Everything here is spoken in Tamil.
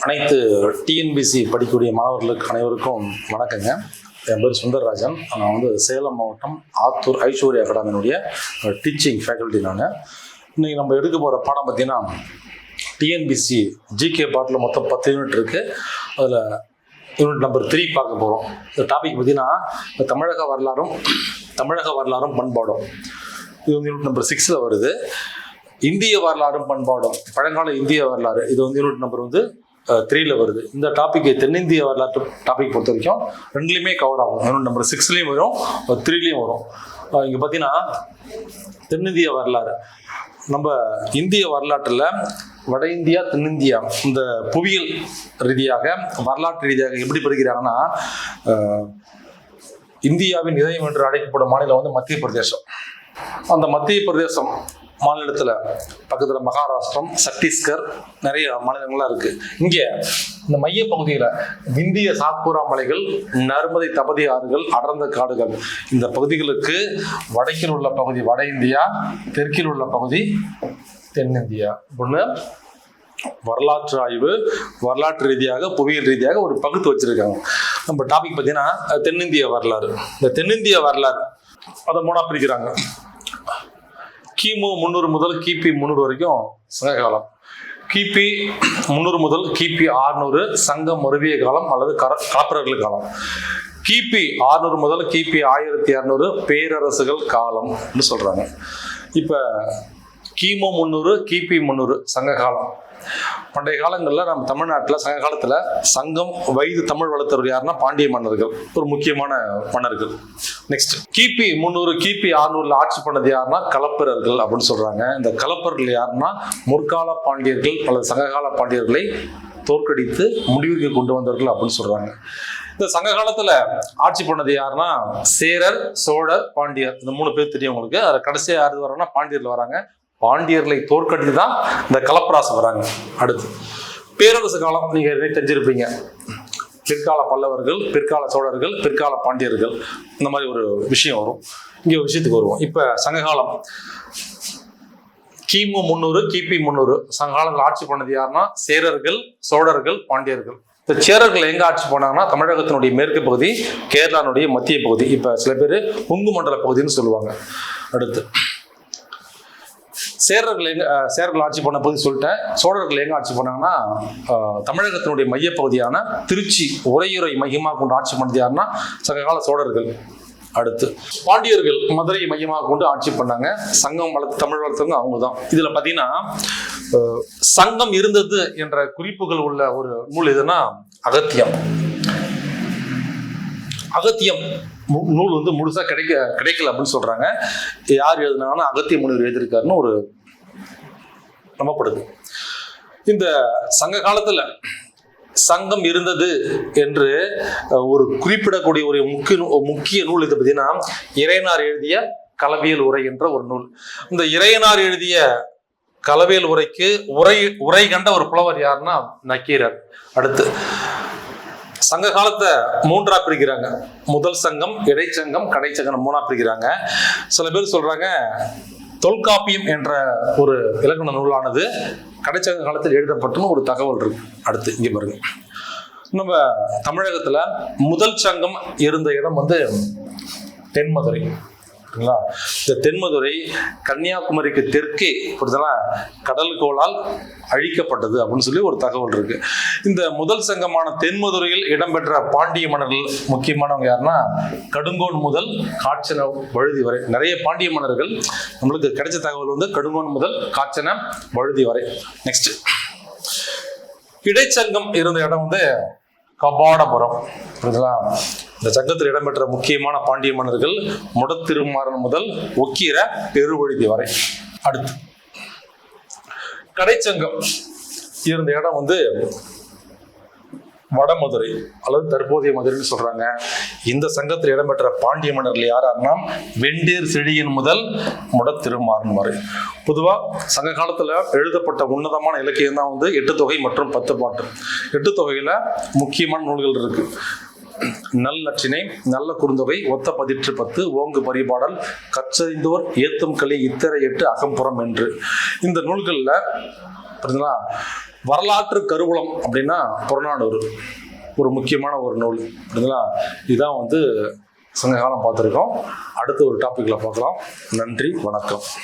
அனைத்து டிஎன்பிசி படிக்கக்கூடிய மாணவர்களுக்கு அனைவருக்கும் வணக்கங்க. என் பேர் சுந்தரராஜன். நான் சேலம் மாவட்டம் ஆத்தூர் ஐஸ்வர்யா அகாடமியினுடைய டீச்சிங் ஃபேக்கல்ட்டி. இன்றைக்கி நம்ம எடுக்க போகிற பாடம் பார்த்திங்கன்னா டிஎன்பிசி ஜிகே பாட்டில் மொத்தம் 10 யூனிட் இருக்குது. அதில் யூனிட் நம்பர் 3 பார்க்க போகிறோம். இந்த டாபிக் பார்த்திங்கன்னா தமிழக வரலாறும் பண்பாடும். இது யூனிட் நம்பர் 6 வருது. இந்திய வரலாறும் பண்பாடும், பழங்கால இந்திய வரலாறு, இது யூனிட் நம்பர் 3 வருது. இந்த டாபிக் தென்னிந்திய வரலாற்று டாபிக் பொறுத்த வரைக்கும் 2லையுமே கவர் ஆகும். யூனிட் நம்பர் 6லையும் வரும், 3லையும் வரும். இங்கே பார்த்தீங்கன்னா தென்னிந்திய வரலாறு, நம்ம இந்திய வரலாற்றில் வட இந்தியா தென்னிந்தியா இந்த புவியியல் ரீதியாக வரலாற்று ரீதியாக எப்படி பிரிக்கிறாங்கன்னா, இந்தியாவின் இதயம் என்று அழைக்கப்படும் மாநிலம் மத்திய பிரதேசம். அந்த மத்திய பிரதேசம் மாநிலத்தில் பக்கத்தில் மகாராஷ்டிரம், சத்தீஸ்கர், நிறைய மாநிலங்கள்லாம் இருக்குது. இங்கே இந்த மைய பகுதியில் விந்திய சாத்புரா மலைகள், நர்மதை தபதி ஆறுகள், அடர்ந்த காடுகள். இந்த பகுதிகளுக்கு வடக்கில் உள்ள பகுதி வட இந்தியா, தெற்கில் உள்ள பகுதி தென்னிந்தியா. ஒன்று வரலாற்று ஆய்வு, வரலாற்று ரீதியாக புவியியல் ரீதியாக ஒரு பகுத்து வச்சிருக்காங்க. நம்ம டாபிக் பார்த்தீங்கன்னா தென்னிந்திய வரலாறு. இந்த தென்னிந்திய வரலாறு அதை 3 பிரிக்கிறாங்க. கிமு 300 முதல் கிபி 300 வரைக்கும் சங்ககாலம். கிபி 300 முதல் கிபி 600 சங்கம் மருவிய காலம் அல்லது கலப்பரர்கள் காலம். கிபி 600 முதல் கிபி 1200 பேரரசுகள் காலம் சொல்றாங்க. இப்ப கிமு 300 கிபி 300 சங்க காலம். பண்டைய காலங்களில் நம்ம தமிழ்நாட்டில் சங்க காலத்தில் சங்கம் வைத்து தமிழ் வளர்த்தவர் யாருன்னா பாண்டிய மன்னர்கள், ஒரு முக்கியமான மன்னர்கள். நெக்ஸ்ட் கிபி 300 கிபி 600 ஆட்சி பண்ணது யாருன்னா கலப்பரர்கள் அப்படின்னு சொல்றாங்க. இந்த கலப்பரர்கள் யாருன்னா முற்கால பாண்டியர்கள் அல்லது சங்ககால பாண்டியர்களை தோற்கடித்து முடிவுக்கு கொண்டு வந்தவர்கள் அப்படின்னு சொல்றாங்க. இந்த சங்க காலத்துல ஆட்சி பண்ணது யாருன்னா சேரர், சோழர், பாண்டியர். இந்த 3 பேர் தெரியும் உங்களுக்கு. அதில் கடைசியா யாரு வராங்கன்னா பாண்டியர்கள் வராங்க. பாண்டியர்களை தோற்கடித்து தான் இந்த கலப்பராசு வராங்க. அடுத்து பேரரசு காலம், நீங்க தெரிஞ்சிருப்பீங்க. பிற்கால பல்லவர்கள், பிற்கால சோழர்கள், பிற்கால பாண்டியர்கள், இந்த மாதிரி ஒரு விஷயம் வரும். இங்கே ஒரு விஷயத்துக்கு வருவோம். இப்ப சங்ககாலம் கிமு 300 கிபி 300 சங்ககாலத்தில் ஆட்சி பண்ணது யாருன்னா சேரர்கள், சோழர்கள், பாண்டியர்கள். இந்த சேரர்கள் எங்க ஆட்சி பண்ணாங்கன்னா தமிழகத்தினுடைய மேற்கு பகுதி, கேரளானுடைய மத்திய பகுதி. இப்ப சில பேர் கொங்கு மண்டல பகுதின்னு சொல்லுவாங்க. அடுத்து சேரர்கள் ஆட்சி பண்ண பகுதி சொல்லிட்டேன். சோழர்கள் எங்க ஆட்சி பண்ணாங்கன்னா தமிழகத்தினுடைய மையப்பகுதியான திருச்சி, உறையூரை மையமாக கொண்டு ஆட்சி பண்ணது யாருன்னா சங்ககால சோழர்கள். அடுத்து பாண்டியர்கள் மதுரையை மையமாக கொண்டு ஆட்சி பண்ணாங்க. சங்கம் வளர்த்து தமிழ் வளர்த்தவங்க அவங்க தான். இதுல பாத்தீங்கன்னா சங்கம் இருந்தது என்ற குறிப்புகள் உள்ள ஒரு நூல் எதுன்னா அகத்தியம். அகத்தியம் நூல் முழுசா கிடைக்கல அப்படின்னு சொல்றாங்க. யார் எழுதினாங்கன்னா அகத்திய முனிவர் எழுதியிருக்காருன்னு ஒரு நம்பப்படுது. இந்த சங்க காலத்துல சங்கம் இருந்தது என்று ஒரு குறிப்பிடக்கூடிய ஒரு முக்கிய நூல் இது பார்த்தீங்கன்னா இறையனார் எழுதிய களவியல் உரை என்ற ஒரு நூல். இந்த இறையனார் எழுதிய களவியல் உரைக்கு உரை கண்ட ஒரு புலவர் யாருன்னா நக்கீரர். அடுத்து சங்க காலத்தை 3 பிரிக்கிறாங்க. முதல் சங்கம், இடைச்சங்கம், கடைச்சங்கம் 3 பிரிக்கிறாங்க. சில பேர் சொல்றாங்க தொல்காப்பியம் என்ற ஒரு இலக்கண நூலானது கடைச்சங்க காலத்தில் எழுதப்பட்டுன்னு ஒரு தகவல் இருக்கு. அடுத்து இங்க பாருங்க, நம்ம தமிழகத்துல முதல் சங்கம் இருந்த இடம் தென்மதுரை. இந்த தென்மதுரை கன்னியாகுமரிக்கு தெற்கே கடல்கோளால் அழிக்கப்பட்டது அப்படின்னு சொல்லி ஒரு தகவல் இருக்கு. இந்த முதல் சங்கமான தென்மதுரையில் இடம்பெற்ற பாண்டிய மன்னர்கள் முக்கியமானவங்க யாருன்னா கடுங்கோன் முதல் காச்சன வழுதி வரை. நிறைய பாண்டிய மன்னர்கள் நம்மளுக்கு கிடைச்ச தகவல் கடுங்கோன் முதல் காச்சன வழுதி வரை. நெக்ஸ்ட் இடைச்சங்கம் இருந்த இடம் கபாடபுரம். இந்த சங்கத்தில் இடம்பெற்ற முக்கியமான பாண்டிய மன்னர்கள் முடத்திருமாறன் முதல் ஒக்கீர பெருவழுதி வரை. அடுத்து கடைச்சங்கம் இருந்த இடம் வடமதுரை அல்லது தற்போதைய மதுரைன்னு சொல்றாங்க. இந்த சங்கத்தில் இடம்பெற்ற பாண்டிய மன்னர்கள் யாராருன்னா வெண்டீர் செழியன் முதல் முடத்திருமாறன் வரை. பொதுவா சங்க காலத்துல எழுதப்பட்ட உன்னதமான இலக்கியம் தான் 8 தொகை மற்றும் 10 பாட்டு. 8 தொகையில முக்கியமான நூல்கள் இருக்கு. நல் நற்றினை, நல்ல குறுந்தொகை, ஒத்த பதிற்று 10, ஓங்கு பரிபாடல், கற்றறிந்தோர் ஏத்தும் களி, இத்தரை 8, அகம்புறம் என்று. இந்த நூல்கள்ல வரலாற்று கருவூலம் அப்படின்னா புறநானூறு ஒரு முக்கியமான ஒரு நூல். அப்படிங்களா? இதுதான் வந்து சங்ககாலம் பார்த்துருக்கோம். அடுத்த ஒரு டாப்பிக்கில் பார்க்கலாம். நன்றி, வணக்கம்.